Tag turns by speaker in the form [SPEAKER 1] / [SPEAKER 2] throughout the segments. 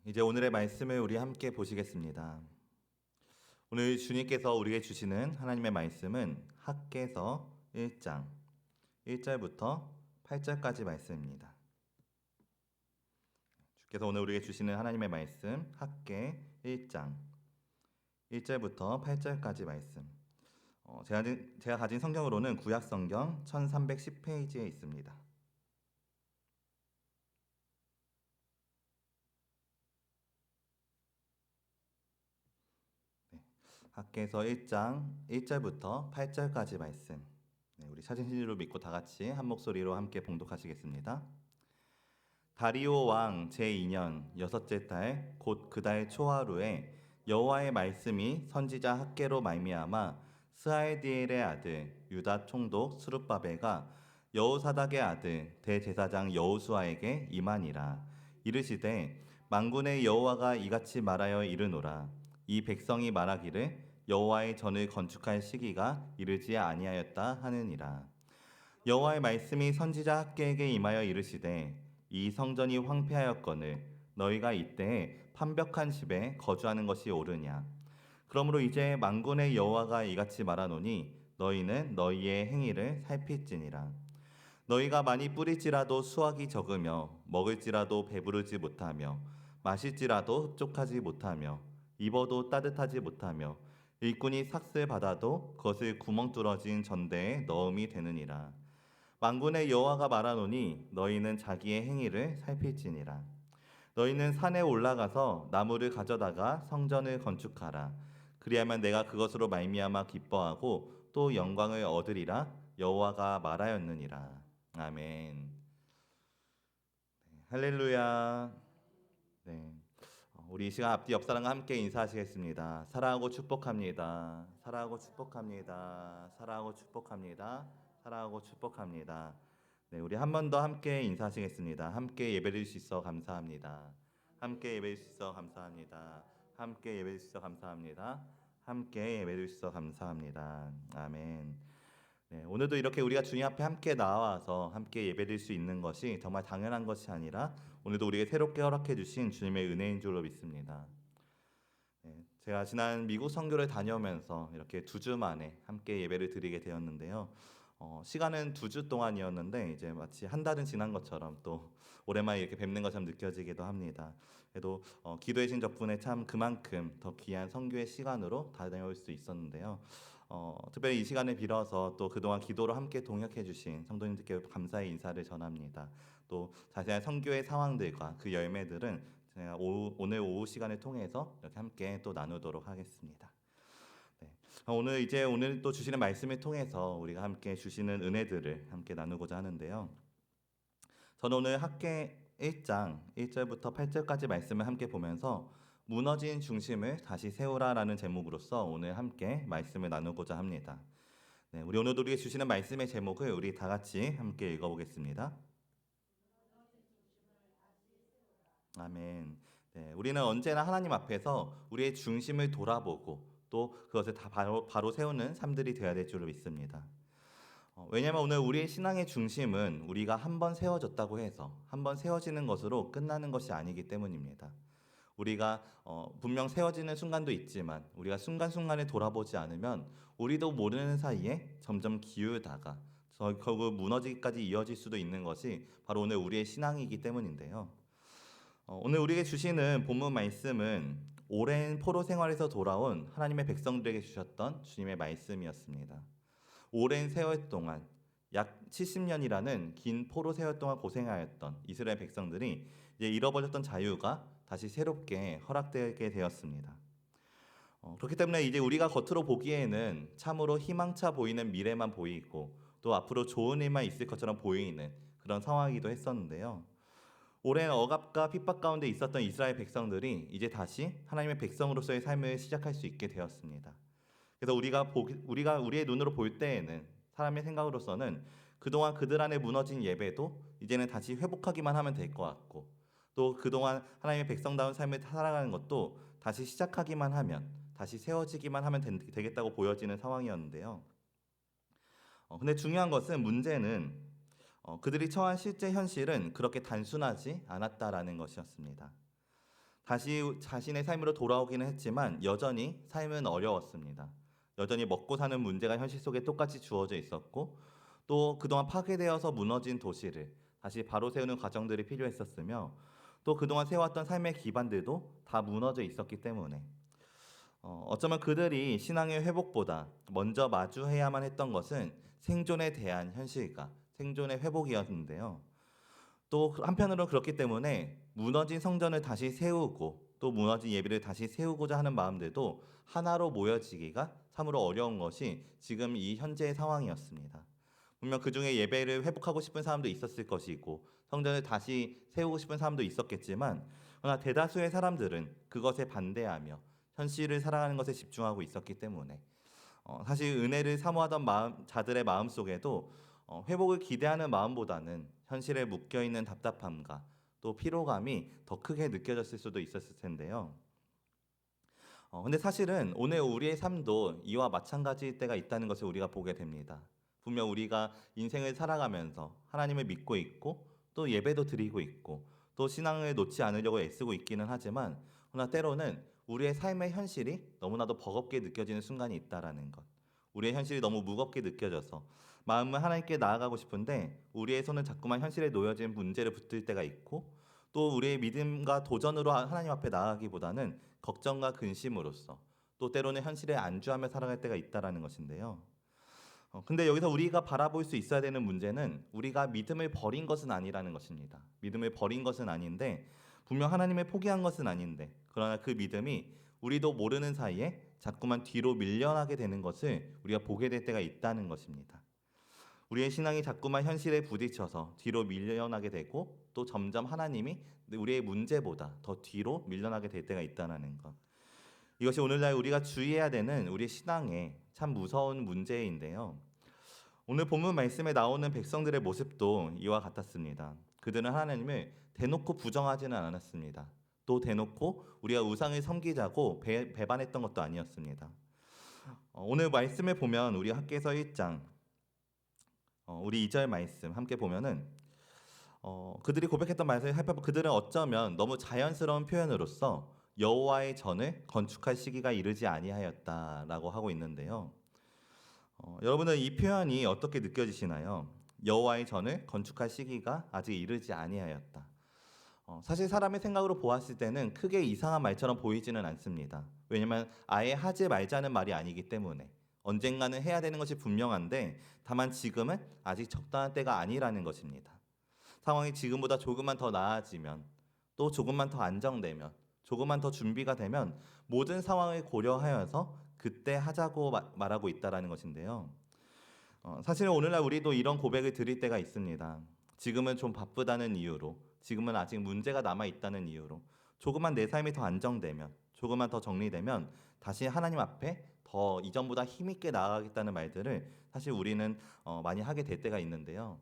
[SPEAKER 1] 이제 오늘의 말씀을 우리 함께 보시겠습니다. 오늘 주님께서 우리에게 주시는 하나님의 말씀은 학개서 1장 1절부터 8절까지 말씀입니다. 주께서 오늘 우리에게 주시는 하나님의 말씀 학개 1장 1절부터 8절까지 말씀. 제가 가진 성경으로는 구약 성경 1310페이지에 있습니다. 학개서 1장 1절부터 8절까지 말씀. 우리 찾으신 줄 믿고 다 같이 한 목소리로 함께 봉독하시겠습니다. 다리오 왕 제2년 여섯째 달 곧 그 달 초하루에 여호와의 말씀이 선지자 학개로 말미암아 스알디엘의 아들 유다 총독 스룹바벨과 여호사닥의 아들 대제사장 여호수아에게 임하니라. 이르시되 만군의 여호와가 이같이 말하여 이르노라. 이 백성이 말하기를 여호와의 전을 건축할 시기가 이르지 아니하였다 하느니라. 여호와의 말씀이 선지자 학개에게 임하여 이르시되 이 성전이 황폐하였거늘 너희가 이때에 판벽한 집에 거주하는 것이 옳으냐. 그러므로 이제 만군의 여호와가 이같이 말하노니 너희는 너희의 행위를 살필지니라. 너희가 많이 뿌릴지라도 수확이 적으며 먹을지라도 배부르지 못하며 마실지라도 흡족하지 못하며 입어도 따뜻하지 못하며 일꾼이 삭슬 받아도 그것을 구멍 뚫어진 전대에 넣음이 되느니라. 만군의 여호와가 말하노니 너희는 자기의 행위를 살필지니라. 너희는 산에 올라가서 나무를 가져다가 성전을 건축하라. 그리하면 내가 그것으로 말미암아 기뻐하고 또 영광을 얻으리라. 여호와가 말하였느니라. 아멘. 할렐루야. 네. 우리 이 시간 앞뒤 옆사람과 함께 인사하시겠습니다. 사랑하고 축복합니다. 사랑하고 축복합니다. 사랑하고 축복합니다. 사랑하고 축복합니다. 네, 우리 한 번 더 함께 인사하시겠습니다. 함께 예배드릴 수 있어 감사합니다. 함께 예배드릴 수 있어 감사합니다. 함께 예배드릴 수 있어 감사합니다. 함께 예배드릴 수 있어 감사합니다. 아멘. 네, 오늘도 이렇게 우리가 주님 앞에 함께 나와서 함께 예배드릴 수 있는 것이 정말 당연한 것이 아니라 오늘도 우리에게 새롭게 허락해 주신 주님의 은혜인 줄로 믿습니다. 네, 제가 지난 미국 선교를 다녀오면서 이렇게 2주 만에 함께 예배를 드리게 되었는데요. 시간은 2주 동안이었는데 이제 마치 한 달은 지난 것처럼 또 오랜만에 이렇게 뵙는 것처럼 느껴지기도 합니다. 그래도 기도의 신 덕분에 참 그만큼 더 귀한 선교의 시간으로 다녀올 수 있었는데요. 특별히 이 시간을 빌어서 또 그동안 기도로 함께 동역해 주신 성도님들께 감사의 인사를 전합니다. 또 자세한 선교의 상황들과 그 열매들은 제가 오늘 오후 시간을 통해서 이렇게 함께 또 나누도록 하겠습니다. 네. 오늘 또 주시는 말씀을 통해서 우리가 함께 주시는 은혜들을 함께 나누고자 하는데요. 저는 오늘 학개 1장 1절부터 8절까지 말씀을 함께 보면서 무너진 중심을 다시 세우라라는 제목으로서 오늘 함께 말씀을 나누고자 합니다. 네, 우리 오늘도 우리에게 주시는 말씀의 제목을 우리 다 같이 함께 읽어보겠습니다. 아멘. 네, 우리는 언제나 하나님 앞에서 우리의 중심을 돌아보고 또 그것을 다 바로 세우는 삶들이 되어야 될 줄로 믿습니다. 왜냐하면 오늘 우리의 신앙의 중심은 우리가 한번 세워졌다고 해서 한번 세워지는 것으로 끝나는 것이 아니기 때문입니다. 우리가 분명 세워지는 순간도 있지만 우리가 순간순간에 돌아보지 않으면 우리도 모르는 사이에 점점 기울다가 결국 무너지기까지 이어질 수도 있는 것이 바로 오늘 우리의 신앙이기 때문인데요. 오늘 우리에게 주시는 본문 말씀은 오랜 포로 생활에서 돌아온 하나님의 백성들에게 주셨던 주님의 말씀이었습니다. 오랜 세월 동안 약 70년이라는 긴 포로 세월 동안 고생하였던 이스라엘 백성들이 이제 잃어버렸던 자유가 다시 새롭게 허락되게 되었습니다. 그렇기 때문에 이제 우리가 겉으로 보기에는 참으로 희망차 보이는 미래만 보이고 또 앞으로 좋은 일만 있을 것처럼 보이는 그런 상황이기도 했었는데요. 오랜 억압과 핍박 가운데 있었던 이스라엘 백성들이 이제 다시 하나님의 백성으로서의 삶을 시작할 수 있게 되었습니다. 그래서 우리가 우리의 눈으로 볼 때에는 사람의 생각으로서는 그동안 그들 안에 무너진 예배도 이제는 다시 회복하기만 하면 될 것 같고 또 그동안 하나님의 백성다운 삶을 살아가는 것도 다시 시작하기만 하면 다시 세워지기만 하면 되겠다고 보여지는 상황이었는데요. 근데 중요한 것은 문제는 그들이 처한 실제 현실은 그렇게 단순하지 않았다라는 것이었습니다. 다시 자신의 삶으로 돌아오기는 했지만 여전히 삶은 어려웠습니다. 여전히 먹고 사는 문제가 현실 속에 똑같이 주어져 있었고 또 그동안 파괴되어서 무너진 도시를 다시 바로 세우는 과정들이 필요했었으며 또 그동안 세웠던 삶의 기반들도 다 무너져 있었기 때문에 어쩌면 그들이 신앙의 회복보다 먼저 마주해야만 했던 것은 생존에 대한 현실과 생존의 회복이었는데요. 또 한편으로 그렇기 때문에 무너진 성전을 다시 세우고 또 무너진 예배를 다시 세우고자 하는 마음들도 하나로 모여지기가 참으로 어려운 것이 지금 이 현재의 상황이었습니다. 분명 그 중에 예배를 회복하고 싶은 사람도 있었을 것이고 성전을 다시 세우고 싶은 사람도 있었겠지만 그러나 대다수의 사람들은 그것에 반대하며 현실을 살아가는 것에 집중하고 있었기 때문에 사실 은혜를 사모하던 자들의 마음 속에도 회복을 기대하는 마음보다는 현실에 묶여 있는 답답함과 또 피로감이 더 크게 느껴졌을 수도 있었을 텐데요. 근데 사실은 오늘 우리의 삶도 이와 마찬가지일 때가 있다는 것을 우리가 보게 됩니다. 분명 우리가 인생을 살아가면서 하나님을 믿고 있고 또 예배도 드리고 있고 또 신앙을 놓지 않으려고 애쓰고 있기는 하지만 그러나 때로는 우리의 삶의 현실이 너무나도 버겁게 느껴지는 순간이 있다라는 것. 우리의 현실이 너무 무겁게 느껴져서 마음은 하나님께 나아가고 싶은데 우리의 손은 자꾸만 현실에 놓여진 문제를 붙들 때가 있고 또 우리의 믿음과 도전으로 하나님 앞에 나아가기보다는 걱정과 근심으로써 또 때로는 현실에 안주하며 살아갈 때가 있다라는 것인데요. 근데 여기서 우리가 바라볼 수 있어야 되는 문제는 우리가 믿음을 버린 것은 아니라는 것입니다. 믿음을 버린 것은 아닌데 분명 하나님을 포기한 것은 아닌데 그러나 그 믿음이 우리도 모르는 사이에 자꾸만 뒤로 밀려나게 되는 것을 우리가 보게 될 때가 있다는 것입니다. 우리의 신앙이 자꾸만 현실에 부딪혀서 뒤로 밀려나게 되고 또 점점 하나님이 우리의 문제보다 더 뒤로 밀려나게 될 때가 있다는 것. 이것이 오늘날 우리가 주의해야 되는 우리 신앙의 참 무서운 문제인데요. 오늘 본문 말씀에 나오는 백성들의 모습도 이와 같았습니다. 그들은 하나님을 대놓고 부정하지는 않았습니다. 또 대놓고 우리가 우상을 섬기자고 배반했던 것도 아니었습니다. 오늘 말씀을 보면 우리 학개서 1장 우리 2절 말씀 함께 보면은 그들이 고백했던 말씀을 살펴보면 그들은 어쩌면 너무 자연스러운 표현으로서 여호와의 전을 건축할 시기가 이르지 아니하였다라고 하고 있는데요. 여러분은 이 표현이 어떻게 느껴지시나요? 여호와의 전을 건축할 시기가 아직 이르지 아니하였다. 사실 사람의 생각으로 보았을 때는 크게 이상한 말처럼 보이지는 않습니다. 왜냐하면 아예 하지 말자는 말이 아니기 때문에 언젠가는 해야 되는 것이 분명한데 다만 지금은 아직 적당한 때가 아니라는 것입니다. 상황이 지금보다 조금만 더 나아지면 또 조금만 더 안정되면 조금만 더 준비가 되면 모든 상황을 고려하여서 그때 하자고 말하고 있다라는 것인데요. 사실 오늘날 우리도 이런 고백을 드릴 때가 있습니다. 지금은 좀 바쁘다는 이유로, 지금은 아직 문제가 남아 있다는 이유로, 조금만 내 삶이 더 안정되면, 조금만 더 정리되면 다시 하나님 앞에 더 이전보다 힘있게 나아가겠다는 말들을 사실 우리는 많이 하게 될 때가 있는데요.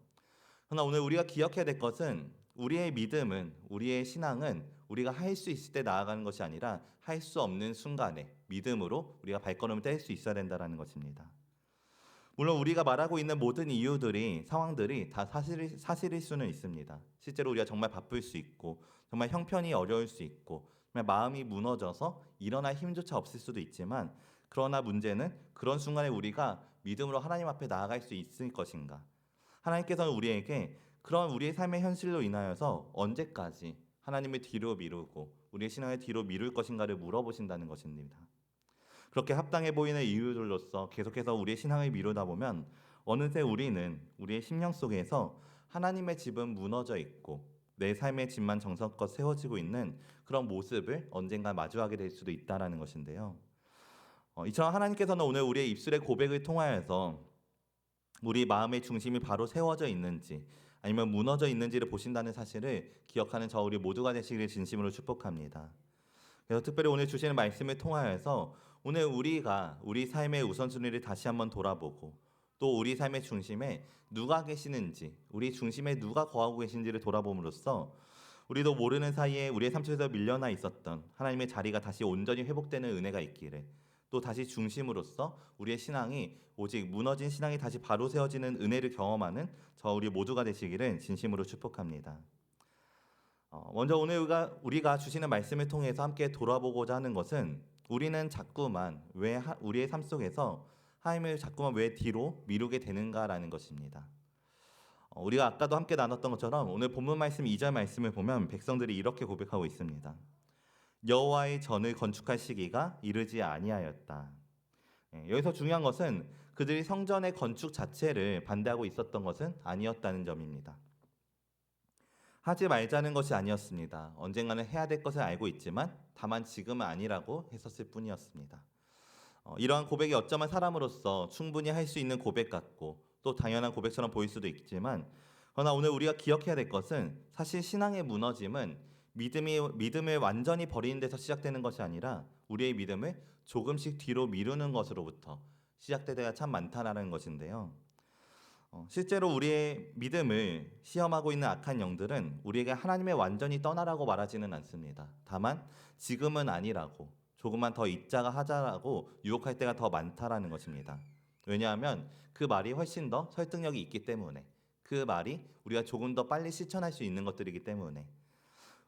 [SPEAKER 1] 그러나 오늘 우리가 기억해야 될 것은 우리의 믿음은, 우리의 신앙은 우리가 할 수 있을 때 나아가는 것이 아니라 할 수 없는 순간에 믿음으로 우리가 발걸음을 뗄 수 있어야 된다는 것입니다. 물론 우리가 말하고 있는 모든 이유들이 상황들이 다 사실일 수는 있습니다. 실제로 우리가 정말 바쁠 수 있고 정말 형편이 어려울 수 있고 정말 마음이 무너져서 일어날 힘조차 없을 수도 있지만 그러나 문제는 그런 순간에 우리가 믿음으로 하나님 앞에 나아갈 수 있을 것인가? 하나님께서는 우리에게 그런 우리의 삶의 현실로 인하여서 언제까지 하나님을 뒤로 미루고 우리의 신앙을 뒤로 미룰 것인가를 물어보신다는 것입니다. 그렇게 합당해 보이는 이유들로서 계속해서 우리의 신앙을 미루다 보면 어느새 우리는 우리의 심령 속에서 하나님의 집은 무너져 있고 내 삶의 집만 정성껏 세워지고 있는 그런 모습을 언젠가 마주하게 될 수도 있다라는 것인데요. 이처럼 하나님께서는 오늘 우리의 입술의 고백을 통하여서 우리 마음의 중심이 바로 세워져 있는지 아니면 무너져 있는지를 보신다는 사실을 기억하는 저 우리 모두가 되시기를 진심으로 축복합니다. 그래서 특별히 오늘 주시는 말씀을 통하여서 오늘 우리가 우리 삶의 우선순위를 다시 한번 돌아보고 또 우리 삶의 중심에 누가 계시는지 우리 중심에 누가 거하고 계신지를 돌아봄으로써 우리도 모르는 사이에 우리의 삶 속에서 밀려나 있었던 하나님의 자리가 다시 온전히 회복되는 은혜가 있기를 또 다시 중심으로써 우리의 신앙이 오직 무너진 신앙이 다시 바로 세워지는 은혜를 경험하는 저 우리 모두가 되시기를 진심으로 축복합니다. 먼저 오늘 우리가 주시는 말씀을 통해서 함께 돌아보고자 하는 것은 우리는 자꾸만 우리의 삶 속에서 하나님을 자꾸만 왜 뒤로 미루게 되는가라는 것입니다. 우리가 아까도 함께 나눴던 것처럼 오늘 본문 말씀 2절 말씀을 보면 백성들이 이렇게 고백하고 있습니다. 여호와의 전을 건축할 시기가 이르지 아니하였다. 여기서 중요한 것은 그들이 성전의 건축 자체를 반대하고 있었던 것은 아니었다는 점입니다. 하지 말자는 것이 아니었습니다. 언젠가는 해야 될 것을 알고 있지만 다만 지금은 아니라고 했었을 뿐이었습니다. 이러한 고백이 어쩌면 사람으로서 충분히 할 수 있는 고백 같고 또 당연한 고백처럼 보일 수도 있지만, 그러나 오늘 우리가 기억해야 될 것은 사실 신앙의 무너짐은 믿음을 완전히 버리는 데서 시작되는 것이 아니라 우리의 믿음을 조금씩 뒤로 미루는 것으로부터 시작될 때가 참 많다라는 것인데요. 실제로 우리의 믿음을 시험하고 있는 악한 영들은 우리에게 하나님의 완전히 떠나라고 말하지는 않습니다. 다만 지금은 아니라고, 조금만 더 있자가 하자라고 유혹할 때가 더 많다라는 것입니다. 왜냐하면 그 말이 훨씬 더 설득력이 있기 때문에, 그 말이 우리가 조금 더 빨리 실천할 수 있는 것들이기 때문에,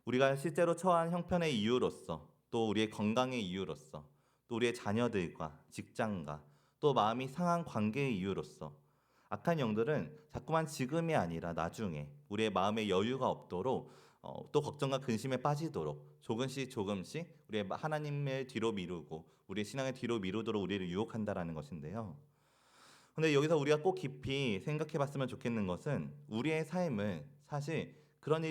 [SPEAKER 1] 우리가 실제로 처한 형편의 이유로서, 또 우리의 건강의 이유로서, 또 우리의 자녀들과 직장과 또 마음이 상한 관계의 이유로서 악한 영들은 자꾸만 지금이 아니라 나중에 우리의 마음에 여유가 없도록, 또 걱정과 근심에 빠지도록 조금씩 우리의 하나님을 뒤로 미루고 우리의 신앙을 뒤로 미루도록 우리를 유혹한다라는 것인데요. 근데 여기서 우리가 꼭 깊이 생각해 봤으면 좋겠는 것은 우리의 삶은 사실 그런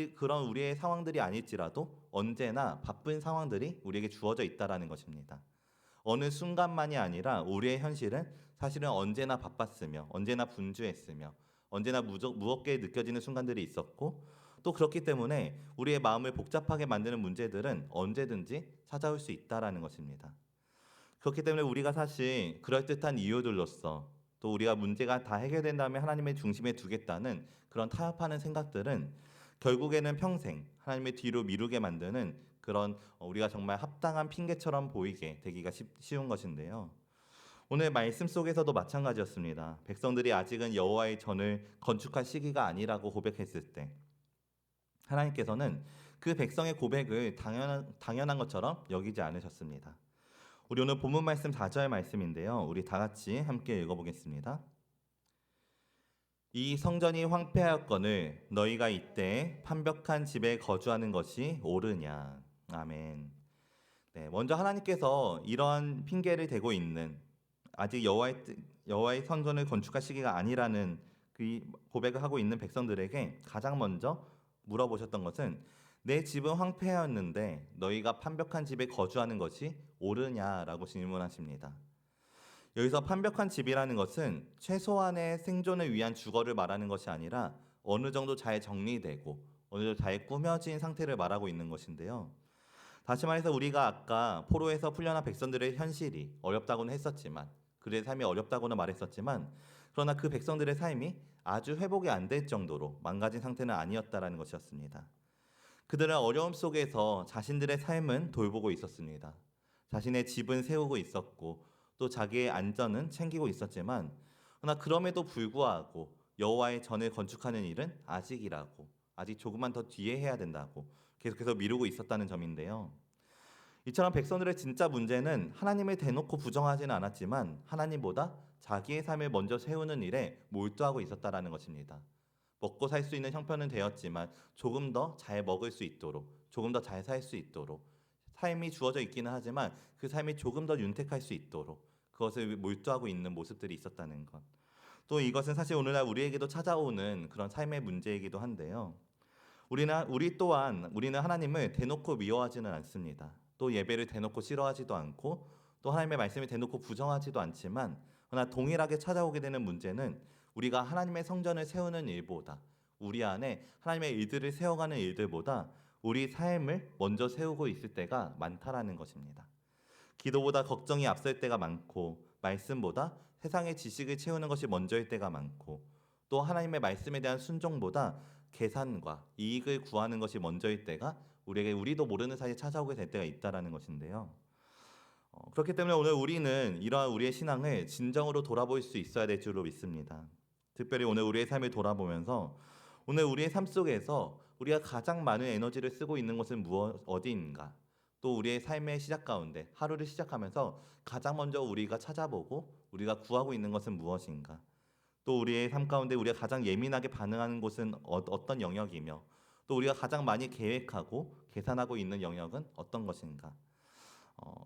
[SPEAKER 1] 우리의 상황들이 아닐지라도 언제나 바쁜 상황들이 우리에게 주어져 있다라는 것입니다. 어느 순간만이 아니라 우리의 현실은 사실은 언제나 바빴으며 언제나 분주했으며 언제나 무겁게 느껴지는 순간들이 있었고, 또 그렇기 때문에 우리의 마음을 복잡하게 만드는 문제들은 언제든지 찾아올 수 있다라는 것입니다. 그렇기 때문에 우리가 사실 그럴듯한 이유들로서, 또 우리가 문제가 다 해결된 다음에 하나님의 중심에 두겠다는 그런 타협하는 생각들은 결국에는 평생 하나님의 뒤로 미루게 만드는 그런 우리가 정말 합당한 핑계처럼 보이게 되기가 쉬운 것인데요. 오늘 말씀 속에서도 마찬가지였습니다. 백성들이 아직은 여호와의 전을 건축할 시기가 아니라고 고백했을 때 하나님께서는 그 백성의 고백을 당연한 것처럼 여기지 않으셨습니다. 우리 오늘 본문 말씀 4절 말씀인데요. 우리 다 같이 함께 읽어보겠습니다. 이 성전이 황폐하였거늘 너희가 이때 판벽한 집에 거주하는 것이 옳으냐. 아멘. 네, 먼저 하나님께서 이러한 핑계를 대고 있는, 아직 여호와의 성전을 건축할 시기가 아니라는 그 고백을 하고 있는 백성들에게 가장 먼저 물어보셨던 것은 내 집은 황폐하였는데 너희가 판벽한 집에 거주하는 것이 옳으냐라고 질문하십니다. 여기서 판벽한 집이라는 것은 최소한의 생존을 위한 주거를 말하는 것이 아니라 어느 정도 잘 정리되고 어느 정도 잘 꾸며진 상태를 말하고 있는 것인데요. 다시 말해서 우리가 아까 포로에서 풀려난 백성들의 현실이 어렵다고는 했었지만, 그들의 삶이 어렵다고는 말했었지만, 그러나 그 백성들의 삶이 아주 회복이 안 될 정도로 망가진 상태는 아니었다라는 것이었습니다. 그들은 어려움 속에서 자신들의 삶은 돌보고 있었습니다. 자신의 집은 세우고 있었고 또 자기의 안전은 챙기고 있었지만, 그러나 그럼에도 불구하고 여호와의 전을 건축하는 일은 아직이라고, 아직 조금만 더 뒤에 해야 된다고 계속해서 미루고 있었다는 점인데요. 이처럼 백성들의 진짜 문제는 하나님을 대놓고 부정하지는 않았지만 하나님보다 자기의 삶을 먼저 세우는 일에 몰두하고 있었다라는 것입니다. 먹고 살 수 있는 형편은 되었지만 조금 더 잘 먹을 수 있도록, 조금 더 잘 살 수 있도록, 삶이 주어져 있기는 하지만 그 삶이 조금 더 윤택할 수 있도록 그것을 몰두하고 있는 모습들이 있었다는 것. 또 이것은 사실 오늘날 우리에게도 찾아오는 그런 삶의 문제이기도 한데요. 우리는 하나님을 대놓고 미워하지는 않습니다. 또 예배를 대놓고 싫어하지도 않고 또 하나님의 말씀을 대놓고 부정하지도 않지만, 그러나 동일하게 찾아오게 되는 문제는 우리가 하나님의 성전을 세우는 일보다, 우리 안에 하나님의 일들을 세워가는 일들보다 우리 삶을 먼저 세우고 있을 때가 많다라는 것입니다. 기도보다 걱정이 앞설 때가 많고, 말씀보다 세상의 지식을 채우는 것이 먼저일 때가 많고, 또 하나님의 말씀에 대한 순종보다 계산과 이익을 구하는 것이 먼저일 때가 우리에게 우리도 모르는 사이에 찾아오게 될 때가 있다라는 것인데요. 그렇기 때문에 오늘 우리는 이러한 우리의 신앙을 진정으로 돌아볼 수 있어야 될 줄로 믿습니다. 특별히 오늘 우리의 삶을 돌아보면서 오늘 우리의 삶 속에서 우리가 가장 많은 에너지를 쓰고 있는 곳은 어디인가? 또 우리의 삶의 시작 가운데 하루를 시작하면서 가장 먼저 우리가 찾아보고 우리가 구하고 있는 것은 무엇인가? 또 우리의 삶 가운데 우리가 가장 예민하게 반응하는 곳은 어떤 영역이며 또 우리가 가장 많이 계획하고 계산하고 있는 영역은 어떤 것인가?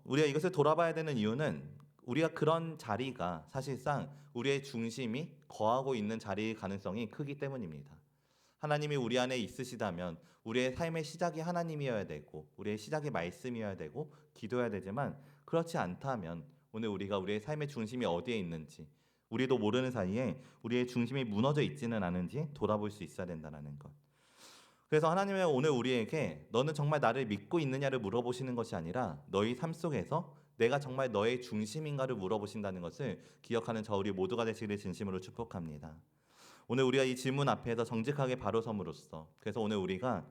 [SPEAKER 1] 우리가 이것을 돌아봐야 되는 이유는 우리가 그런 자리가 사실상 우리의 중심이 거하고 있는 자리일 가능성이 크기 때문입니다. 하나님이 우리 안에 있으시다면 우리의 삶의 시작이 하나님이어야 되고 우리의 시작이 말씀이어야 되고 기도해야 되지만 그렇지 않다면 오늘 우리가 우리의 삶의 중심이 어디에 있는지 우리도 모르는 사이에 우리의 중심이 무너져 있지는 않은지 돌아볼 수 있어야 된다는 것. 그래서 하나님은 오늘 우리에게 너는 정말 나를 믿고 있느냐를 물어보시는 것이 아니라 너희 삶 속에서 내가 정말 너의 중심인가를 물어보신다는 것을 기억하는 저 우리 모두가 되시기를 진심으로 축복합니다. 오늘 우리가 이 질문 앞에서 정직하게 바로 섬으로써 그래서 오늘 우리가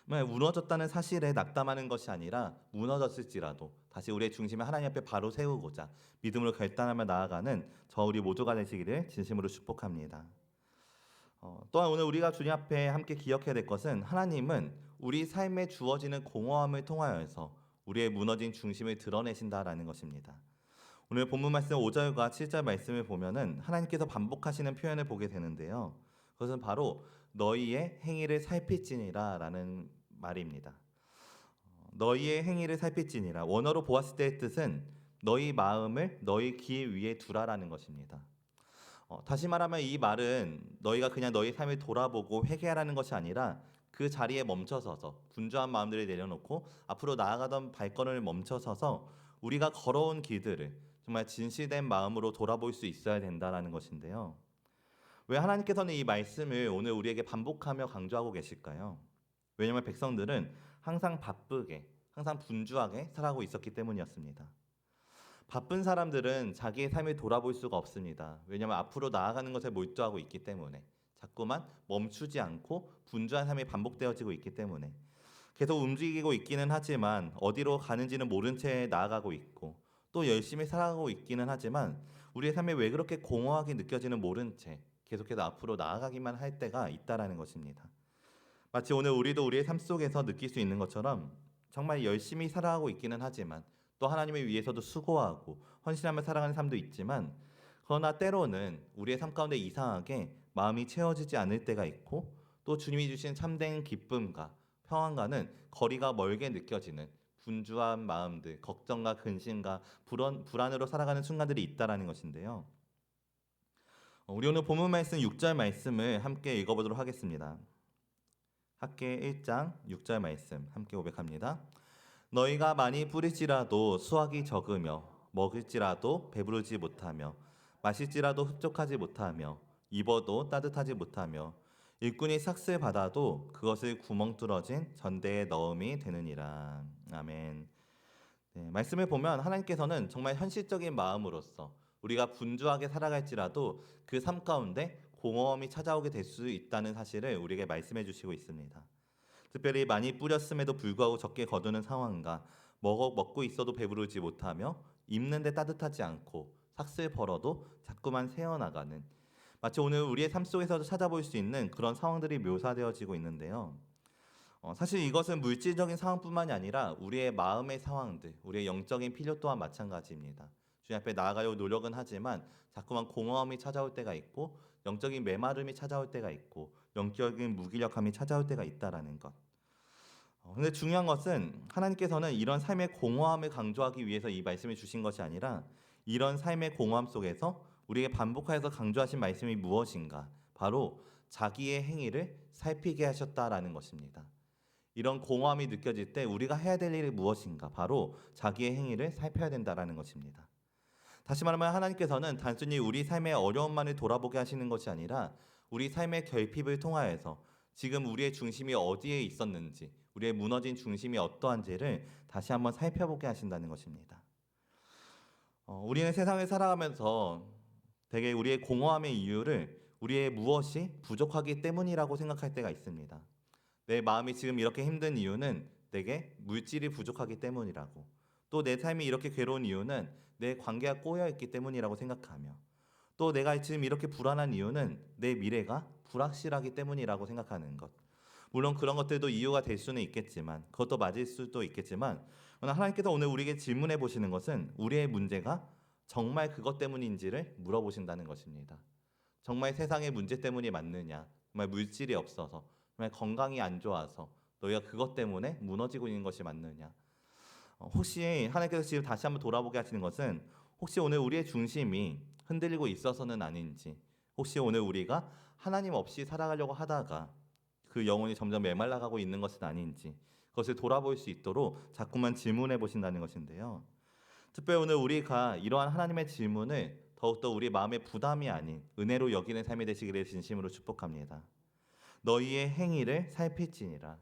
[SPEAKER 1] 무너졌다는 사실에 낙담하는 것이 아니라 무너졌을지라도 다시 우리의 중심을 하나님 앞에 바로 세우고자 믿음으로 결단하며 나아가는 저 우리 모두가 되시기를 진심으로 축복합니다. 또한 오늘 우리가 주님 앞에 함께 기억해야 될 것은 하나님은 우리 삶에 주어지는 공허함을 통하여서 우리의 무너진 중심을 드러내신다라는 것입니다. 오늘 본문 말씀 5절과 7절 말씀을 보면은 하나님께서 반복하시는 표현을 보게 되는데요. 그것은 바로 너희의 행위를 살필지니라라는 말입니다. 너희의 행위를 살필지니라. 원어로 보았을 때의 뜻은 너희 마음을 너희 귀 위에 두라라는 것입니다. 다시 말하면 이 말은 너희가 그냥 너희 삶을 돌아보고 회개하라는 것이 아니라 그 자리에 멈춰서서 분주한 마음들을 내려놓고 앞으로 나아가던 발걸음을 멈춰서서 우리가 걸어온 길들을 정말 진실된 마음으로 돌아볼 수 있어야 된다라는 것인데요. 왜 하나님께서는 이 말씀을 오늘 우리에게 반복하며 강조하고 계실까요? 왜냐하면 백성들은 항상 바쁘게, 항상 분주하게 살아가고 있었기 때문이었습니다. 바쁜 사람들은 자기의 삶을 돌아볼 수가 없습니다. 왜냐하면 앞으로 나아가는 것에 몰두하고 있기 때문에 자꾸만 멈추지 않고 분주한 삶이 반복되어지고 있기 때문에 계속 움직이고 있기는 하지만 어디로 가는지는 모른 채 나아가고 있고 또 열심히 살아가고 있기는 하지만 우리의 삶이 왜 그렇게 공허하게 느껴지는 모른 채 계속해서 앞으로 나아가기만 할 때가 있다라는 것입니다. 마치 오늘 우리도 우리의 삶 속에서 느낄 수 있는 것처럼 정말 열심히 살아가고 있기는 하지만 또 하나님을 위해서도 수고하고 헌신하며 살아가는 삶도 있지만 그러나 때로는 우리의 삶 가운데 이상하게 마음이 채워지지 않을 때가 있고 또 주님이 주신 참된 기쁨과 평안과는 거리가 멀게 느껴지는 분주한 마음들, 걱정과 근심과 불안으로 살아가는 순간들이 있다라는 것인데요. 우리 오늘 본문 말씀 6절 말씀을 함께 읽어보도록 하겠습니다. 학계 1장 6절 말씀 함께 고백합니다. 너희가 많이 뿌릴지라도 수확이 적으며 먹을지라도 배부르지 못하며 마실지라도 흡족하지 못하며 입어도 따뜻하지 못하며 일꾼이 삭슬 받아도 그것을 구멍 뚫어진 전대에 넣음이 되느니라. 아멘. 네, 말씀을 보면 하나님께서는 정말 현실적인 마음으로서 우리가 분주하게 살아갈지라도 그 삶 가운데 공허함이 찾아오게 될 수 있다는 사실을 우리에게 말씀해 주시고 있습니다. 특별히 많이 뿌렸음에도 불구하고 적게 거두는 상황과 먹고 있어도 배부르지 못하며 입는데 따뜻하지 않고 삭슬 벌어도 자꾸만 새어나가는 마치 오늘 우리의 삶 속에서도 찾아볼 수 있는 그런 상황들이 묘사되어지고 있는데요. 사실 이것은 물질적인 상황뿐만이 아니라 우리의 마음의 상황들, 우리의 영적인 필요 또한 마찬가지입니다. 주님 앞에 나아가려고 노력은 하지만 자꾸만 공허함이 찾아올 때가 있고 영적인 메마름이 찾아올 때가 있고 영적인 무기력함이 찾아올 때가 있다라는 것. 근데 중요한 것은 하나님께서는 이런 삶의 공허함을 강조하기 위해서 이 말씀을 주신 것이 아니라 이런 삶의 공허함 속에서 우리에게 반복하여서 강조하신 말씀이 무엇인가? 바로 자기의 행위를 살피게 하셨다라는 것입니다. 이런 공허함이 느껴질 때 우리가 해야 될 일이 무엇인가? 바로 자기의 행위를 살펴야 된다라는 것입니다. 다시 말하면 하나님께서는 단순히 우리 삶의 어려움만을 돌아보게 하시는 것이 아니라 우리 삶의 결핍을 통하여서 지금 우리의 중심이 어디에 있었는지 우리의 무너진 중심이 어떠한지를 다시 한번 살펴보게 하신다는 것입니다. 우리는 세상을 살아가면서 되게 우리의 공허함의 이유를 우리의 무엇이 부족하기 때문이라고 생각할 때가 있습니다. 내 마음이 지금 이렇게 힘든 이유는 내게 물질이 부족하기 때문이라고 또 내 삶이 이렇게 괴로운 이유는 내 관계가 꼬여있기 때문이라고 생각하며 또 내가 지금 이렇게 불안한 이유는 내 미래가 불확실하기 때문이라고 생각하는 것. 물론 그런 것들도 이유가 될 수는 있겠지만, 그것도 맞을 수도 있겠지만, 그러나 하나님께서 오늘 우리에게 질문해 보시는 것은 우리의 문제가 정말 그것 때문인지를 물어보신다는 것입니다. 정말 세상의 문제 때문이 맞느냐? 정말 물질이 없어서, 정말 건강이 안 좋아서 너희가 그것 때문에 무너지고 있는 것이 맞느냐? 혹시 하나님께서 지금 다시 한번 돌아보게 하시는 것은 혹시 오늘 우리의 중심이 흔들리고 있어서는 아닌지, 혹시 오늘 우리가 하나님 없이 살아가려고 하다가 그 영혼이 점점 메말라가고 있는 것은 아닌지, 그것을 돌아볼 수 있도록 자꾸만 질문해 보신다는 것인데요. 특별히 오늘 우리가 이러한 하나님의 질문을 더욱더 우리 마음의 부담이 아닌 은혜로 여기는 삶이 되시기를 진심으로 축복합니다. 너희의 행위를 살필지니라.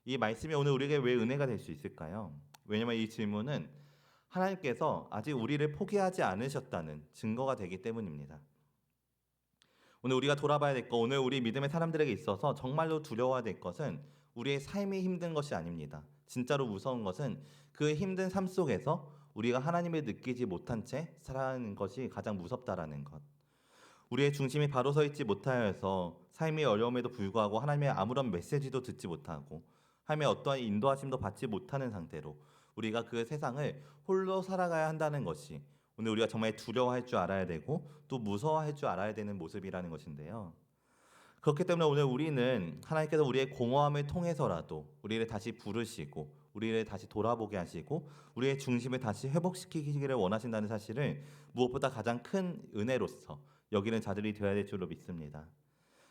[SPEAKER 1] 이 말씀이 오늘 우리에게 왜 은혜가 될 수 있을까요? 왜냐하면 이 질문은 하나님께서 아직 우리를 포기하지 않으셨다는 증거가 되기 때문입니다. 오늘 우리가 돌아봐야 될 것, 오늘 우리 믿음의 사람들에게 있어서 정말로 두려워야 될 것은 우리의 삶이 힘든 것이 아닙니다. 진짜로 무서운 것은 그 힘든 삶 속에서 우리가 하나님을 느끼지 못한 채 살아가는 것이 가장 무섭다라는 것. 우리의 중심이 바로 서 있지 못하여서 삶의 어려움에도 불구하고 하나님의 아무런 메시지도 듣지 못하고 하나님의 어떠한 인도하심도 받지 못하는 상태로 우리가 그 세상을 홀로 살아가야 한다는 것이 오늘 우리가 정말 두려워할 줄 알아야 되고 또 무서워할 줄 알아야 되는 모습이라는 것인데요. 그렇기 때문에 오늘 우리는 하나님께서 우리의 공허함을 통해서라도 우리를 다시 부르시고 우리를 다시 돌아보게 하시고 우리의 중심을 다시 회복시키기를 원하신다는 사실을 무엇보다 가장 큰 은혜로서 여기는 자들이 되어야 될 줄로 믿습니다.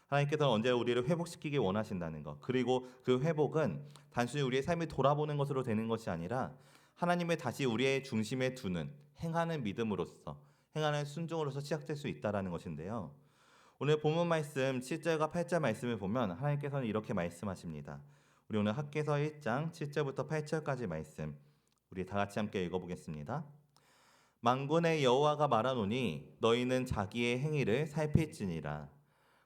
[SPEAKER 1] 하나님께서는 언제나 우리를 회복시키기 원하신다는 것, 그리고 그 회복은 단순히 우리의 삶을 돌아보는 것으로 되는 것이 아니라 하나님을 다시 우리의 중심에 두는 행하는 믿음으로써, 행하는 순종으로서 시작될 수 있다라는 것인데요. 오늘 본문 말씀 7절과 8절 말씀을 보면 하나님께서는 이렇게 말씀하십니다. 우리 오늘 학개서 1장 7절부터 8절까지 말씀 우리 다 같이 함께 읽어보겠습니다. 만군의 여호와가 말하노니 너희는 자기의 행위를 살필지니라.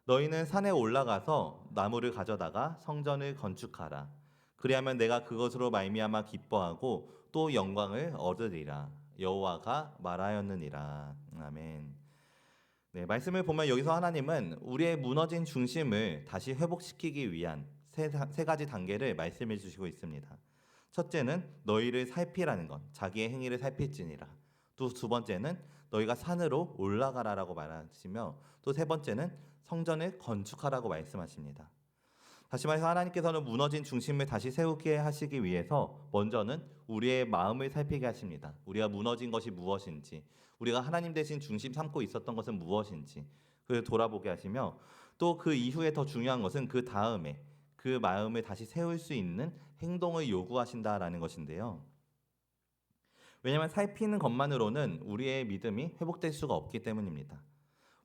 [SPEAKER 1] 너희는 산에 올라가서 나무를 가져다가 성전을 건축하라. 그리하면 내가 그것으로 말미암아 기뻐하고 또 영광을 얻으리라. 여호와가 말하였느니라. 아멘. 네, 말씀을 보면 여기서 하나님은 우리의 무너진 중심을 다시 회복시키기 위한 세 가지 단계를 말씀해 주시고 있습니다. 첫째는 너희를 살피라는 것, 자기의 행위를 살필지니라. 또 두 번째는 너희가 산으로 올라가라라고 말하시며 또 세 번째는 성전을 건축하라고 말씀하십니다. 다시 말해서 하나님께서는 무너진 중심을 다시 세우게 하시기 위해서 먼저는 우리의 마음을 살피게 하십니다. 우리가 무너진 것이 무엇인지, 우리가 하나님 대신 중심 삼고 있었던 것은 무엇인지 그걸 돌아보게 하시며 또 그 이후에 더 중요한 것은 그 다음에 그 마음을 다시 세울 수 있는 행동을 요구하신다라는 것인데요. 왜냐하면 살피는 것만으로는 우리의 믿음이 회복될 수가 없기 때문입니다.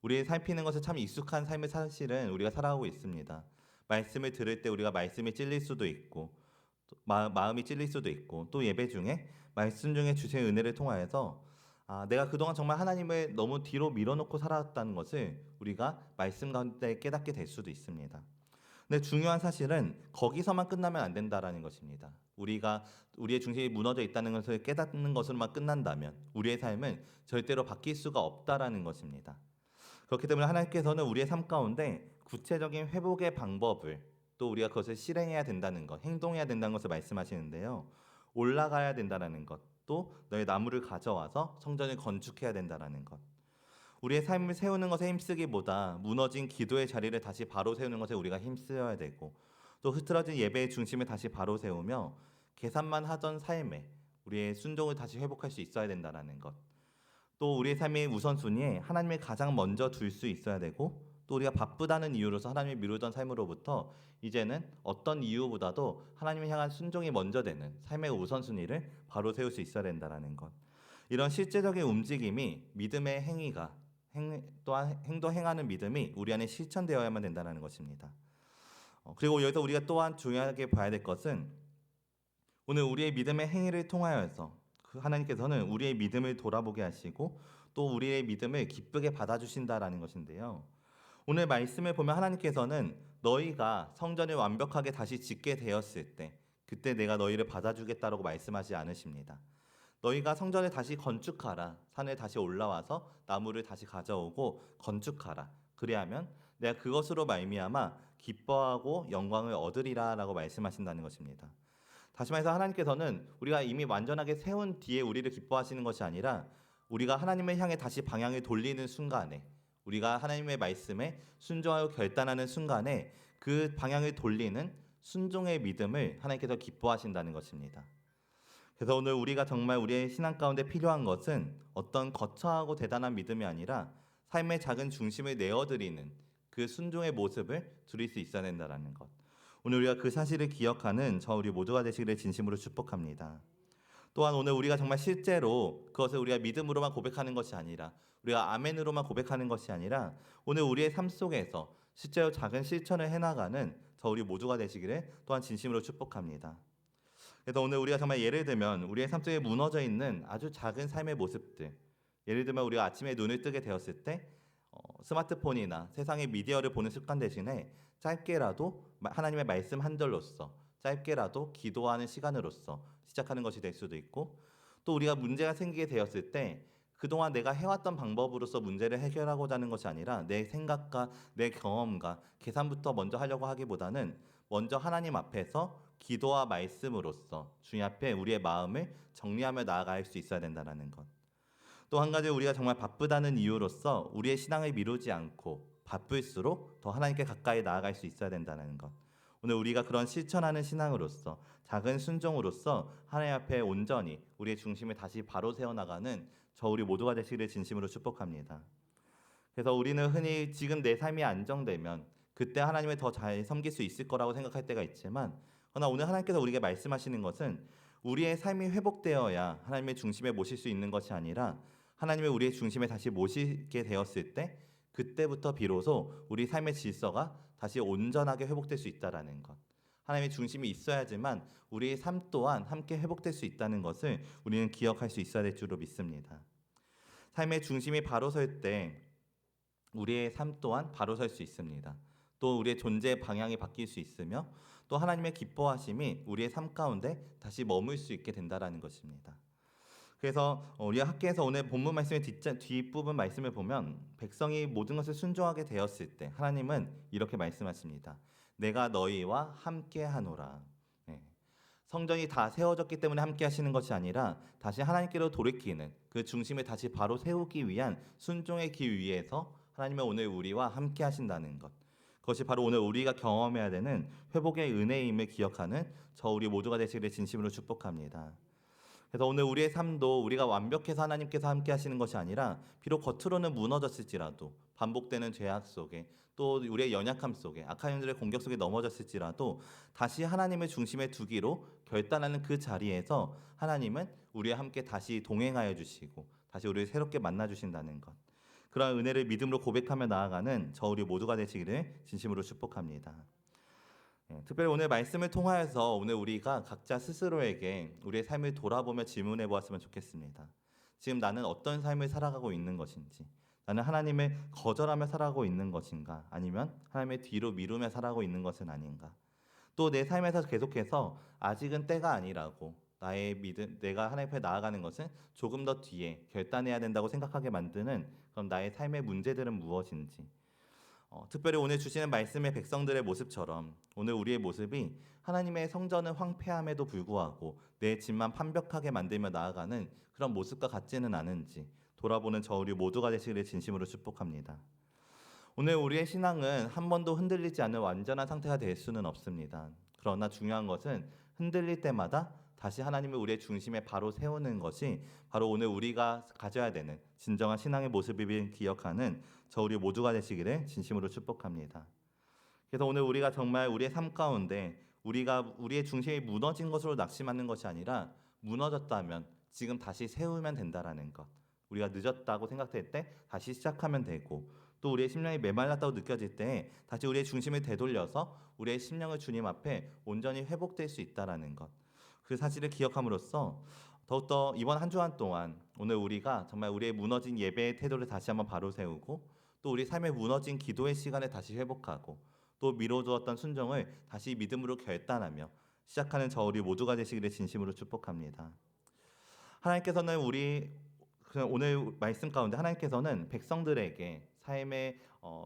[SPEAKER 1] 우리의 살피는 것에 참 익숙한 삶의 사실은 우리가 살아가고 있습니다. 말씀을 들을 때 우리가 말씀이 찔릴 수도 있고 마음이 찔릴 수도 있고 또 예배 중에 말씀 중에 주신 은혜를 통하여서 내가 그동안 정말 하나님을 너무 뒤로 밀어놓고 살아왔다는 것을 우리가 말씀 가운데 깨닫게 될 수도 있습니다. 근데 중요한 사실은 거기서만 끝나면 안 된다라는 것입니다. 우리가 우리의 중심이 무너져 있다는 것을 깨닫는 것으로만 끝난다면 우리의 삶은 절대로 바뀔 수가 없다라는 것입니다. 그렇기 때문에 하나님께서는 우리의 삶 가운데 구체적인 회복의 방법을 또 우리가 그것을 실행해야 된다는 것, 행동해야 된다는 것을 말씀하시는데요. 올라가야 된다는 것, 또 너의 나무를 가져와서 성전을 건축해야 된다는 것. 우리의 삶을 세우는 것에 힘쓰기보다 무너진 기도의 자리를 다시 바로 세우는 것에 우리가 힘쓰어야 되고 또 흐트러진 예배의 중심을 다시 바로 세우며 계산만 하던 삶에 우리의 순종을 다시 회복할 수 있어야 된다는 것. 또 우리의 삶의 우선순위에 하나님을 가장 먼저 둘 수 있어야 되고 또 우리가 바쁘다는 이유로서 하나님을 미루던 삶으로부터 이제는 어떤 이유보다도 하나님을 향한 순종이 먼저 되는 삶의 우선순위를 바로 세울 수 있어야 된다는 것. 이런 실제적인 움직임이 믿음의 또한 행하는 믿음이 우리 안에 실천되어야만 된다는 것입니다. 그리고 여기서 우리가 또한 중요하게 봐야 될 것은 오늘 우리의 믿음의 행위를 통하여서 하나님께서는 우리의 믿음을 돌아보게 하시고 또 우리의 믿음을 기쁘게 받아주신다라는 것인데요. 오늘 말씀을 보면 하나님께서는 너희가 성전을 완벽하게 다시 짓게 되었을 때 그때 내가 너희를 받아주겠다라고 말씀하지 않으십니다. 너희가 성전을 다시 건축하라. 산을 다시 올라와서 나무를 다시 가져오고 건축하라. 그리하면 내가 그것으로 말미암아 기뻐하고 영광을 얻으리라라고 말씀하신다는 것입니다. 다시 말해서 하나님께서는 우리가 이미 완전하게 세운 뒤에 우리를 기뻐하시는 것이 아니라 우리가 하나님을 향해 다시 방향을 돌리는 순간에, 우리가 하나님의 말씀에 순종하고 결단하는 순간에 그 방향을 돌리는 순종의 믿음을 하나님께서 기뻐하신다는 것입니다. 그래서 오늘 우리가 정말 우리의 신앙 가운데 필요한 것은 어떤 거창하고 대단한 믿음이 아니라 삶의 작은 중심을 내어드리는 그 순종의 모습을 드릴 수 있어야 된다는 것. 오늘 우리가 그 사실을 기억하는 저 우리 모두가 되시기를 진심으로 축복합니다. 또한 오늘 우리가 정말 실제로 그것을 우리가 믿음으로만 고백하는 것이 아니라, 우리가 아멘으로만 고백하는 것이 아니라, 오늘 우리의 삶 속에서 실제로 작은 실천을 해나가는 저 우리 모두가 되시기를 또한 진심으로 축복합니다. 그래서 오늘 우리가 정말 예를 들면 우리의 삶 속에 무너져 있는 아주 작은 삶의 모습들, 예를 들면 우리가 아침에 눈을 뜨게 되었을 때 스마트폰이나 세상의 미디어를 보는 습관 대신에 짧게라도 하나님의 말씀 한 절로서, 짧게라도 기도하는 시간으로서 시작하는 것이 될 수도 있고, 또 우리가 문제가 생기게 되었을 때 그동안 내가 해왔던 방법으로서 문제를 해결하고자 하는 것이 아니라 내 생각과 내 경험과 계산부터 먼저 하려고 하기보다는 먼저 하나님 앞에서 기도와 말씀으로써 주님 앞에 우리의 마음을 정리하며 나아갈 수 있어야 된다는 것. 또 한 가지, 우리가 정말 바쁘다는 이유로서 우리의 신앙을 미루지 않고 바쁠수록 더 하나님께 가까이 나아갈 수 있어야 된다는 것. 오늘 우리가 그런 실천하는 신앙으로서, 작은 순종으로서 하나님 앞에 온전히 우리의 중심을 다시 바로 세워나가는 저 우리 모두가 되시기를 진심으로 축복합니다. 그래서 우리는 흔히 지금 내 삶이 안정되면 그때 하나님을 더 잘 섬길 수 있을 거라고 생각할 때가 있지만, 그러나 오늘 하나님께서 우리에게 말씀하시는 것은 우리의 삶이 회복되어야 하나님의 중심에 모실 수 있는 것이 아니라 하나님의 우리의 중심에 다시 모시게 되었을 때 그때부터 비로소 우리 삶의 질서가 다시 온전하게 회복될 수 있다라는 것. 하나님의 중심이 있어야지만 우리의 삶 또한 함께 회복될 수 있다는 것을 우리는 기억할 수 있어야 될 줄로 믿습니다. 삶의 중심이 바로 설 때 우리의 삶 또한 바로 설 수 있습니다. 또 우리의 존재의 방향이 바뀔 수 있으며 또 하나님의 기뻐하심이 우리의 삶 가운데 다시 머물 수 있게 된다라는 것입니다. 그래서 우리 학교에서 오늘 본문 말씀의 뒷부분 말씀을 보면 백성이 모든 것을 순종하게 되었을 때 하나님은 이렇게 말씀하십니다. 내가 너희와 함께 하노라. 네. 성전이 다 세워졌기 때문에 함께 하시는 것이 아니라 다시 하나님께로 돌이키는 그 중심을 다시 바로 세우기 위한 순종의 길 위에서 하나님은 오늘 우리와 함께 하신다는 것. 그것이 바로 오늘 우리가 경험해야 되는 회복의 은혜임을 기억하는 저 우리 모두가 되시기를 진심으로 축복합니다. 그래서 오늘 우리의 삶도 우리가 완벽해서 하나님께서 함께 하시는 것이 아니라 비록 겉으로는 무너졌을지라도 반복되는 죄악 속에 또 우리의 연약함 속에 악한 영들의 공격 속에 넘어졌을지라도 다시 하나님을 중심에 두기로 결단하는 그 자리에서 하나님은 우리와 함께 다시 동행하여 주시고 다시 우리를 새롭게 만나 주신다는 것. 그러한 은혜를 믿음으로 고백하며 나아가는 저 우리 모두가 되시기를 진심으로 축복합니다. 특별히 오늘 말씀을 통하여서 오늘 우리가 각자 스스로에게 우리의 삶을 돌아보며 질문해 보았으면 좋겠습니다. 지금 나는 어떤 삶을 살아가고 있는 것인지, 나는 하나님을 거절하며 살아가고 있는 것인가, 아니면 하나님의 뒤로 미루며 살아가고 있는 것은 아닌가. 또 내 삶에서 계속해서 아직은 때가 아니라고, 나의 믿음, 내가 하나님 앞에 나아가는 것은 조금 더 뒤에 결단해야 된다고 생각하게 만드는 그럼 나의 삶의 문제들은 무엇인지, 특별히 오늘 주시는 말씀의 백성들의 모습처럼 오늘 우리의 모습이 하나님의 성전은 황폐함에도 불구하고 내 집만 판벽하게 만들며 나아가는 그런 모습과 같지는 않은지 돌아보는 저 우리 모두가 되시기를 진심으로 축복합니다. 오늘 우리의 신앙은 한 번도 흔들리지 않는 완전한 상태가 될 수는 없습니다. 그러나 중요한 것은 흔들릴 때마다 다시 하나님을 우리의 중심에 바로 세우는 것이 바로 오늘 우리가 가져야 되는 진정한 신앙의 모습을 기억하는 저 우리 모두가 되시기를 진심으로 축복합니다. 그래서 오늘 우리가 정말 우리의 삶 가운데 우리가 우리의 중심이 무너진 것으로 낙심하는 것이 아니라 무너졌다면 지금 다시 세우면 된다라는 것. 우리가 늦었다고 생각될 때 다시 시작하면 되고 또 우리의 심령이 메말랐다고 느껴질 때 다시 우리의 중심을 되돌려서 우리의 심령을 주님 앞에 온전히 회복될 수 있다라는 것. 그 사실을 기억함으로써 더욱더 이번 한 주간 동안 오늘 우리가 정말 우리의 무너진 예배의 태도를 다시 한번 바로 세우고 또 우리 삶의 무너진 기도의 시간을 다시 회복하고 또 미뤄두었던 순종을 다시 믿음으로 결단하며 시작하는 저 우리 모두가 되시기를 진심으로 축복합니다. 하나님께서는 오늘 말씀 가운데 하나님께서는 백성들에게 삶의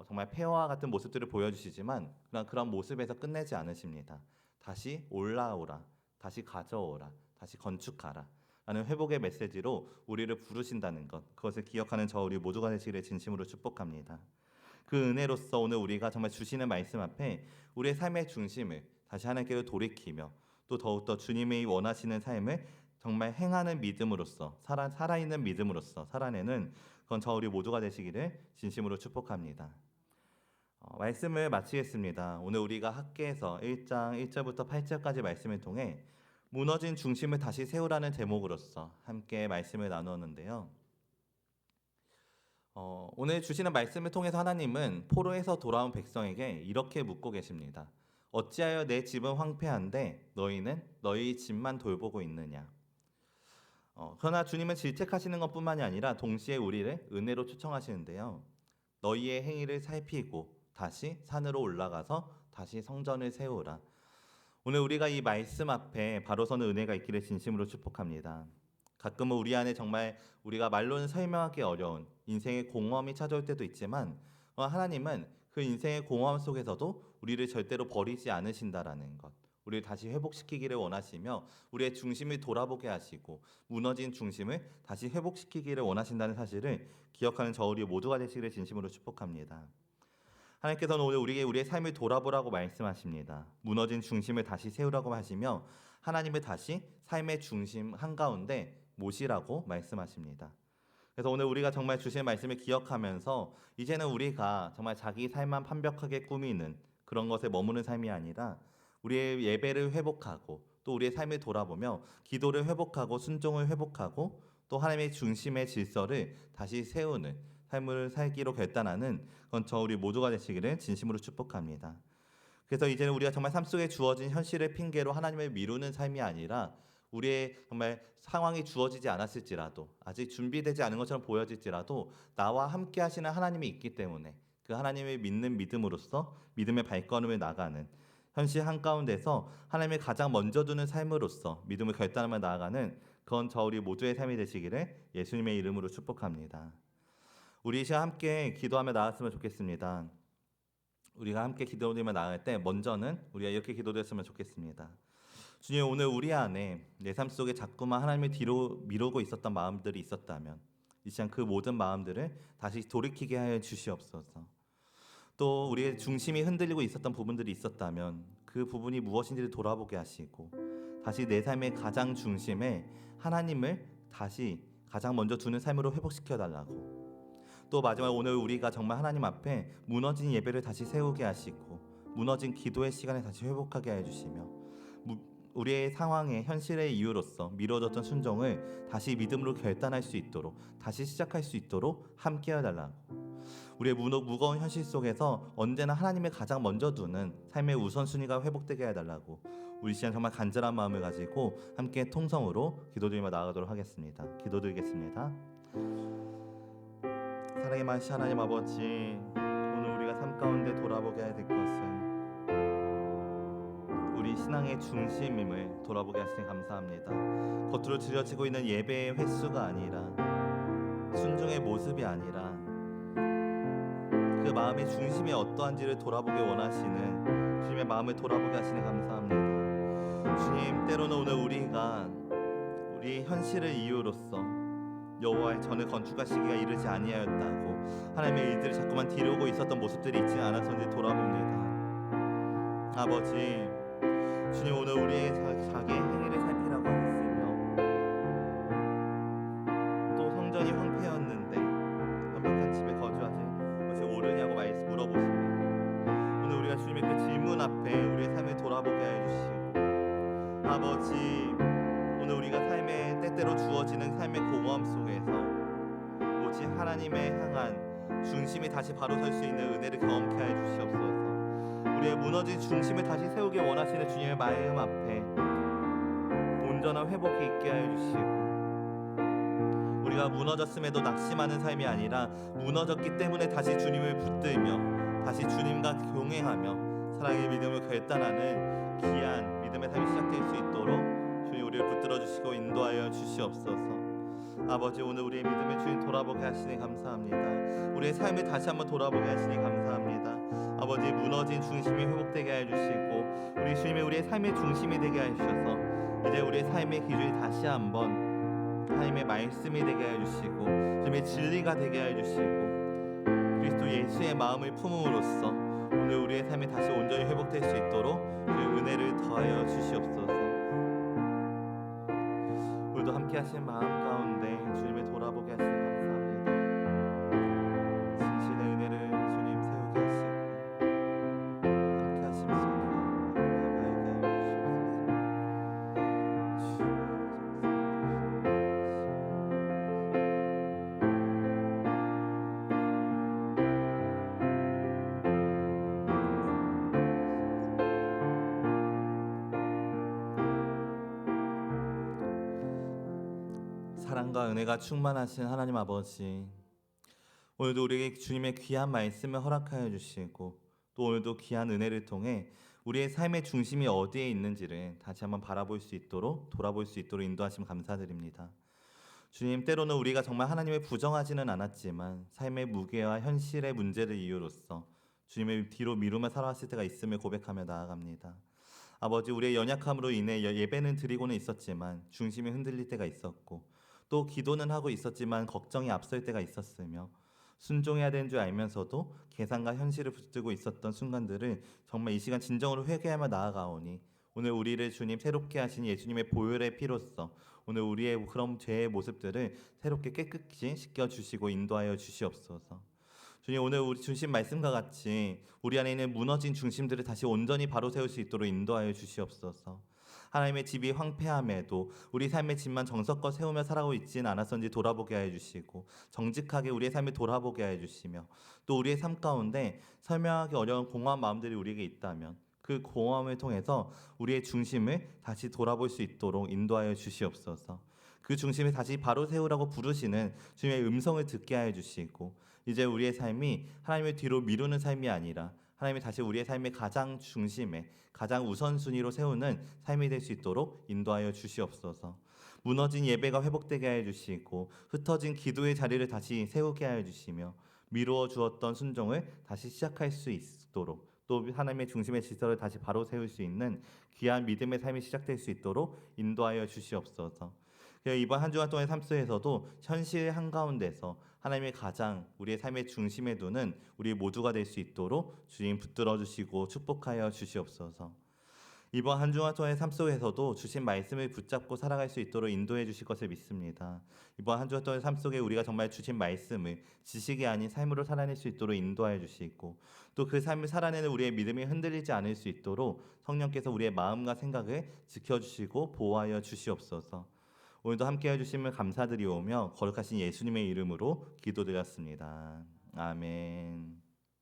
[SPEAKER 1] 정말 폐허와 같은 모습들을 보여주시지만 그런 모습에서 끝내지 않으십니다. 다시 올라오라, 다시 가져오라, 다시 건축하라 라는 회복의 메시지로 우리를 부르신다는 것, 그것을 기억하는 저 우리 모두가 되시기를 진심으로 축복합니다. 그 은혜로서 오늘 우리가 정말 주시는 말씀 앞에 우리의 삶의 중심을 다시 하나님께로 돌이키며 또 더욱더 주님이 원하시는 삶을 정말 행하는 믿음으로써 살아있는 믿음으로써 살아내는 그건 저 우리 모두가 되시기를 진심으로 축복합니다. 말씀을 마치겠습니다. 오늘 우리가 학개에서 1장 1절부터 8절까지 말씀을 통해 무너진 중심을 다시 세우라는 제목으로서 함께 말씀을 나누었는데요. 오늘 주시는 말씀을 통해서 하나님은 포로에서 돌아온 백성에게 이렇게 묻고 계십니다. 어찌하여 내 집은 황폐한데 너희는 너희 집만 돌보고 있느냐. 그러나 주님은 질책하시는 것뿐만이 아니라 동시에 우리를 은혜로 초청하시는데요. 너희의 행위를 살피고 다시 산으로 올라가서 다시 성전을 세우라. 오늘 우리가 이 말씀 앞에 바로 서는 은혜가 있기를 진심으로 축복합니다. 가끔은 우리 안에 정말 우리가 말로는 설명하기 어려운 인생의 공허함이 찾아올 때도 있지만 하나님은 그 인생의 공허함 속에서도 우리를 절대로 버리지 않으신다라는 것, 우리를 다시 회복시키기를 원하시며 우리의 중심을 돌아보게 하시고 무너진 중심을 다시 회복시키기를 원하신다는 사실을 기억하는 저 우리 모두가 되시기를 진심으로 축복합니다. 하나님께서는 오늘 우리에게 우리의 삶을 돌아보라고 말씀하십니다. 무너진 중심을 다시 세우라고 하시며 하나님을 다시 삶의 중심 한가운데 모시라고 말씀하십니다. 그래서 오늘 우리가 정말 주신 말씀을 기억하면서 이제는 우리가 정말 자기 삶만 완벽하게 꾸미는 그런 것에 머무는 삶이 아니라 우리의 예배를 회복하고 또 우리의 삶을 돌아보며 기도를 회복하고 순종을 회복하고 또 하나님의 중심의 질서를 다시 세우는 삶을 살기로 결단하는 그건 저 우리 모두가 되시기를 진심으로 축복합니다. 그래서 이제는 우리가 정말 삶 속에 주어진 현실을 핑계로 하나님을 미루는 삶이 아니라 우리의 정말 상황이 주어지지 않았을지라도 아직 준비되지 않은 것처럼 보여질지라도 나와 함께 하시는 하나님이 있기 때문에 그 하나님을 믿는 믿음으로써 믿음의 발걸음을 나가는 현실 한가운데서 하나님을 가장 먼저 두는 삶으로써 믿음을 결단하며 나아가는 그건 저 우리 모두의 삶이 되시기를 예수님의 이름으로 축복합니다. 우리 이 시간 함께 기도하며 나갔으면 좋겠습니다. 우리가 함께 기도드리며 나갈 때 먼저는 우리가 이렇게 기도드렸으면 좋겠습니다. 주님, 오늘 우리 안에 내 삶 속에 자꾸만 하나님을 뒤로 미루고 있었던 마음들이 있었다면 이 시간 그 모든 마음들을 다시 돌이키게 하여 주시옵소서. 또 우리의 중심이 흔들리고 있었던 부분들이 있었다면 그 부분이 무엇인지를 돌아보게 하시고 다시 내 삶의 가장 중심에 하나님을 다시 가장 먼저 두는 삶으로 회복시켜 달라고. 또 마지막 오늘 우리가 정말 하나님 앞에 무너진 예배를 다시 세우게 하시고 무너진 기도의 시간을 다시 회복하게 해주시며 우리의 상황의 현실의 이유로서 미뤄졌던 순종을 다시 믿음으로 결단할 수 있도록 다시 시작할 수 있도록 함께 해달라고. 우리의 무거운 현실 속에서 언제나 하나님을 가장 먼저 두는 삶의 우선순위가 회복되게 해달라고 우리 시간 정말 간절한 마음을 가지고 함께 통성으로 기도드리며 나아가도록 하겠습니다. 기도드리겠습니다. 사랑의 많으신 하나님 아버지, 오늘 우리가 삶 가운데 돌아보게 될 것은 우리 신앙의 중심임을 돌아보게 하시니 감사합니다. 겉으로 드려지고 있는 예배의 횟수가 아니라 순종의 모습이 아니라 그 마음의 중심이 어떠한지를 돌아보게 원하시는 주님의 마음을 돌아보게 하시니 감사합니다. 주님, 때로는 오늘 우리가 우리 현실의 이유로서 여호와의 전을 건축할 시기가 이르지 아니하였다고 하나님의 일들을 자꾸만 뒤로고 있었던 모습들이 있지 않아서인지 돌아봅니다. 아버지, 주님, 오늘 우리의 자기의 행위를 살피라고 하셨으며 또 성전이 황폐였는데 완벽한 집에 거주하지 것이 옳으냐고 물어보십니다. 오늘 우리가 주님의 그 질문 앞에 우리의 삶을 돌아보게 해주시고 아버지, 오늘 우리가 삶의 때때로 주어지는 삶의 공허함 속에서 오직 하나님의 향한 중심이 다시 바로 설 수 있는 은혜를 경험케 하여 주시옵소서. 우리의 무너진 중심을 다시 세우기 원하시는 주님의 마음 앞에 온전한 회복이 있게 하여 주시고 우리가 무너졌음에도 낙심하는 삶이 아니라 무너졌기 때문에 다시 주님을 붙들며 다시 주님과 동행하며 사랑의 믿음을 결단하는 귀한 믿음의 삶이 시작될 수 있도록 주님 우리를 붙들어 주시고 인도하여 주시옵소서. 아버지, 오늘 우리의 믿음의 주인 돌아보게 하시니 감사합니다. 우리의 삶을 다시 한번 돌아보게 하시니 감사합니다. 아버지, 무너진 중심이 회복되게 해 주시고 우리 주님의 우리의 삶의 중심이 되게 해 주셔서 이제 우리의 삶의 기준이 다시 한번 하나님의 말씀이 되게 해 주시고 주님의 진리가 되게 해 주시고 그리스도 예수의 마음을 품음으로써 오늘 우리의 삶이 다시 온전히 회복될 수 있도록 그 은혜를 더하여 주시옵소서. 오늘도 함께 하신 마음 가운데 주님을 돌아보게 하시니 감사합니다. 진실의 은혜를 주님 세우게 하시고 함께 하심 속에 우리가 발견해 주시옵소서. 사랑과 은혜가 충만하신 하나님 아버지, 오늘도 우리에게 주님의 귀한 말씀을 허락하여 주시고 또 오늘도 귀한 은혜를 통해 우리의 삶의 중심이 어디에 있는지를 다시 한번 바라볼 수 있도록 돌아볼 수 있도록 인도하심 감사드립니다. 주님, 때로는 우리가 정말 하나님을 부정하지는 않았지만 삶의 무게와 현실의 문제를 이유로서 주님의 뒤로 미루며 살아왔을 때가 있음을 고백하며 나아갑니다. 아버지, 우리의 연약함으로 인해 예배는 드리고는 있었지만 중심이 흔들릴 때가 있었고 또 기도는 하고 있었지만 걱정이 앞설 때가 있었으며 순종해야 되는 줄 알면서도 계산과 현실을 붙들고 있었던 순간들을 정말 이 시간 진정으로 회개하며 나아가오니 오늘 우리를 주님 새롭게 하신 예수님의 보혈의 피로써 오늘 우리의 그런 죄의 모습들을 새롭게 깨끗이 씻겨주시고 인도하여 주시옵소서. 주님, 오늘 우리 주신 말씀과 같이 우리 안에 있는 무너진 중심들을 다시 온전히 바로 세울 수 있도록 인도하여 주시옵소서. 하나님의 집이 황폐함에도 우리 삶의 집만 정성껏 세우며 살아가고 있지는 않았었는지 돌아보게 하여 주시고 정직하게 우리의 삶을 돌아보게 하여 주시며 또 우리의 삶 가운데 설명하기 어려운 공허한 마음들이 우리에게 있다면 그 공허함을 통해서 우리의 중심을 다시 돌아볼 수 있도록 인도하여 주시옵소서. 그 중심을 다시 바로 세우라고 부르시는 주님의 음성을 듣게 하여 주시고 이제 우리의 삶이 하나님의 뒤로 미루는 삶이 아니라 하나님이 다시 우리의 삶의 가장 중심에 가장 우선순위로 세우는 삶이 될 수 있도록 인도하여 주시옵소서. 무너진 예배가 회복되게 하여 주시고 흩어진 기도의 자리를 다시 세우게 하여 주시며 미루어 주었던 순종을 다시 시작할 수 있도록 또 하나님의 중심의 질서를 다시 바로 세울 수 있는 귀한 믿음의 삶이 시작될 수 있도록 인도하여 주시옵소서. 이번 한 주간 동안의 삶 속에서도 현실 한가운데서 하나님의 가장 우리의 삶의 중심에 두는 우리 모두가 될 수 있도록 주님 붙들어 주시고 축복하여 주시옵소서. 이번 한 주간 동안의 삶 속에서도 주신 말씀을 붙잡고 살아갈 수 있도록 인도해 주실 것을 믿습니다. 이번 한 주간 동안의 삶 속에 우리가 정말 주신 말씀을 지식이 아닌 삶으로 살아낼 수 있도록 인도하여 주시고 또 그 삶을 살아내는 우리의 믿음이 흔들리지 않을 수 있도록 성령께서 우리의 마음과 생각을 지켜주시고 보호하여 주시옵소서. 오늘도 함께해 주심을 감사드리오며 거룩하신 예수님의 이름으로 기도드렸습니다. 아멘.